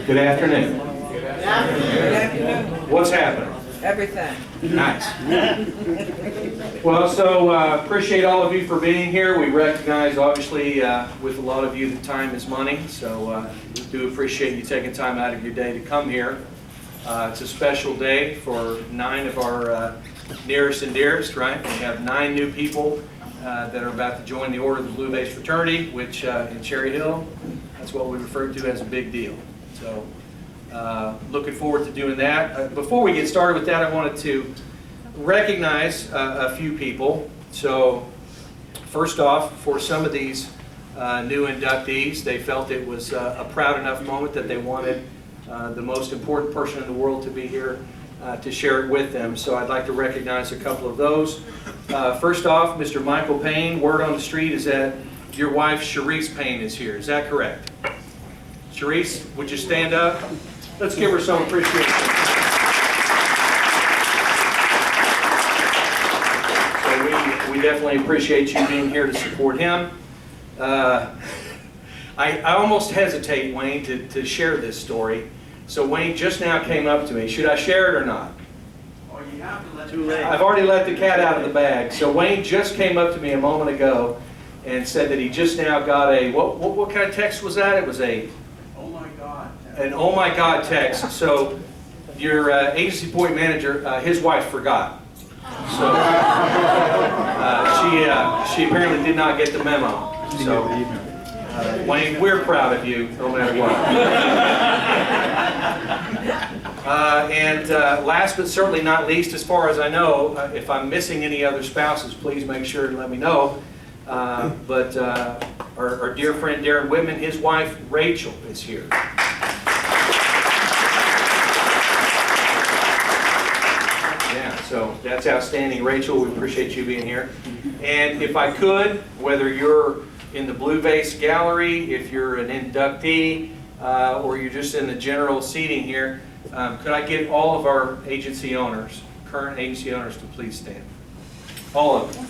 Good afternoon. Good afternoon. What's happening? Everything. Nice. Well, so appreciate all of you for being here. We recognize, obviously, with a lot of you, that time is money. So we do appreciate you taking time out of your day to come here. It's a special day for 9 of our nearest and dearest, right? We have 9 new people that are about to join the Order of the Blue Vase Fraternity, which in Cherry Hill, that's what we refer to as a big deal. So looking forward to doing that. Before we get started with that, I wanted to recognize a few people. So first off, for some of these new inductees, they felt it was a proud enough moment that they wanted the most important person in the world to be here to share it with them. So I'd like to recognize a couple of those. First off, Mr. Michael Payne. Word on the street is that your wife, Sharice Payne, is here. Is that correct? Sharice, would you stand up? Let's give her some appreciation. So we definitely appreciate you being here to support him. I almost hesitate, Wayne, to share this story. So Wayne just now came up to me. Should I share it or not? Oh, you have to let too late. I've already let the cat out of the bag. So Wayne just came up to me a moment ago and said that he just now got a, what kind of text was that? It was a, oh my God. an oh my God text. So your agency point manager, his wife forgot. So she apparently did not get the memo. So Wayne, we're proud of you no matter what. And last but certainly not least, as far as I know, if I'm missing any other spouses, please make sure and let me know. But our dear friend Darren Whitman, his wife Rachel is here. Yeah, so that's outstanding, Rachel. We appreciate you being here. And if I could, whether you're in the Blue Vase Gallery, if you're an inductee, or you're just in the general seating here, could I get all of our agency owners, current agency owners, to please stand? All of them.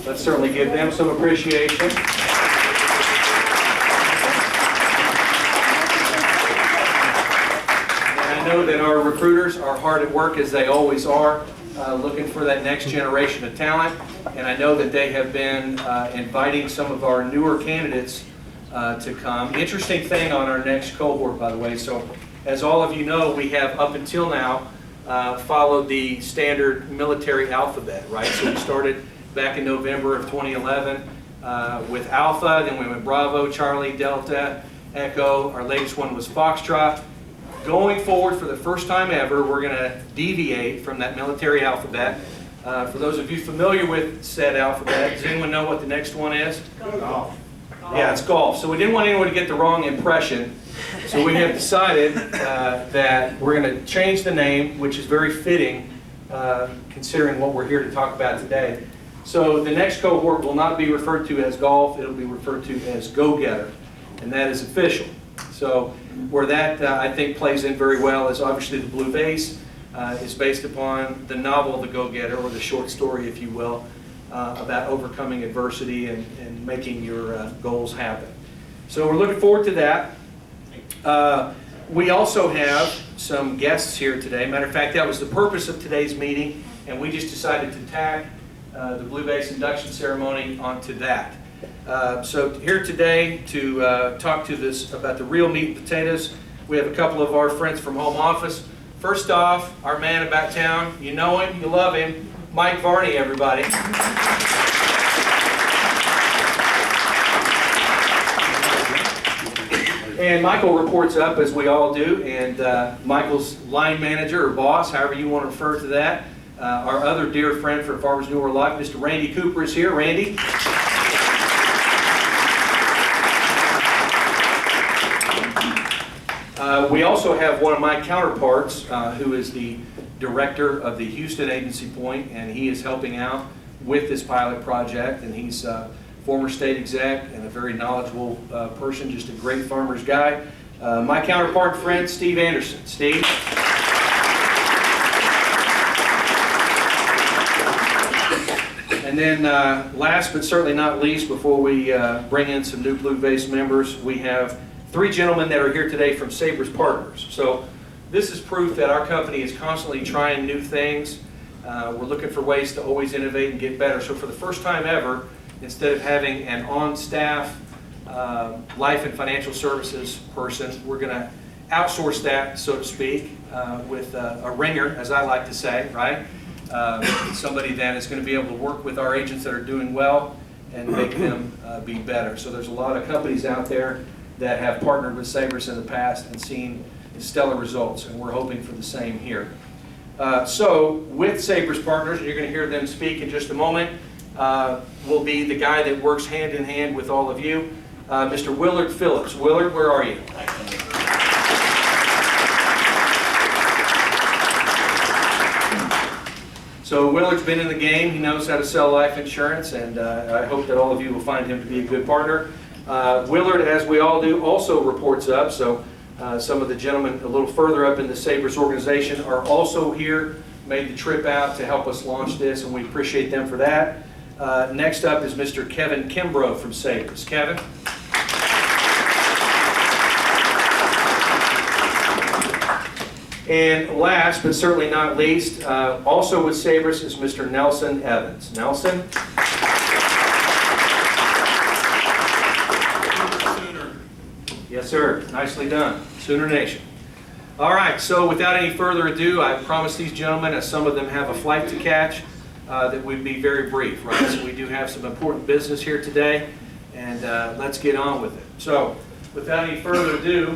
Let's certainly give them some appreciation. And I know that our recruiters are hard at work, as they always are, looking for that next generation of talent. And I know that they have been inviting some of our newer candidates to come. Interesting thing on our next cohort, by the way. So as all of you know, we have up until now followed the standard military alphabet, right? So we started back in November of 2011 with Alpha, then we went Bravo, Charlie, Delta, Echo. Our latest one was Foxtrot. Going forward, for the first time ever, we're going to deviate from that military alphabet. For those of you familiar with said alphabet, does anyone know what the next one is? Golf. Yeah, it's golf. So we didn't want anyone to get the wrong impression. So we have decided that we're going to change the name, which is very fitting considering what we're here to talk about today. So the next cohort will not be referred to as golf, it'll be referred to as go-getter, and that is official. So where that I think plays in very well is obviously the Blue Vase is based upon the novel The Go-Getter, or the short story, if you will, about overcoming adversity and making your goals happen. So we're looking forward to that. We also have some guests here today. Matter of fact, that was the purpose of today's meeting, and we just decided to tag the Blue Vase induction ceremony onto that. So here today to talk to us about the real meat and potatoes, we have a couple of our friends from home office. First off, our man about town, you know him, you love him, Mike Varney, everybody. And Michael reports up, as we all do, and Michael's line manager or boss, however you want to refer to that, our other dear friend from Farmers New World Life, Mr. Randy Cooper, is here. Randy. We also have one of my counterparts who is the director of the Houston Agency Point, and he is helping out with this pilot project, and he's former state exec and a very knowledgeable person, just a great farmer's guy. My counterpart friend, Steve Anderson. Steve. And then last but certainly not least, before we bring in some new Blue Vase members, we have three gentlemen that are here today from Sabres Partners. So this is proof that our company is constantly trying new things. We're looking for ways to always innovate and get better. So for the first time ever, instead of having an on-staff life and financial services person, we're going to outsource that, so to speak, with a ringer, as I like to say, right? Somebody that is going to be able to work with our agents that are doing well and make them be better. So there's a lot of companies out there that have partnered with Sabres in the past and seen stellar results, and we're hoping for the same here. So with Sabres Partners, and you're going to hear them speak in just a moment, will be the guy that works hand in hand with all of you, Mr. Willard Phillips. Willard, where are you? So Willard's been in the game. He knows how to sell life insurance, and I hope that all of you will find him to be a good partner. Willard, as we all do, also reports up. So some of the gentlemen a little further up in the Sabres organization are also here, made the trip out to help us launch this, and we appreciate them for that. Next up is Mr. Kevin Kimbrough from Sabres. Kevin? And last, but certainly not least, also with Sabres is Mr. Nelson Evans. Nelson? Yes, sir. Nicely done. Sooner Nation. All right, so without any further ado, I promised these gentlemen, as some of them have a flight to catch, that we'd be very brief, right? So we do have some important business here today, and let's get on with it. So without any further ado,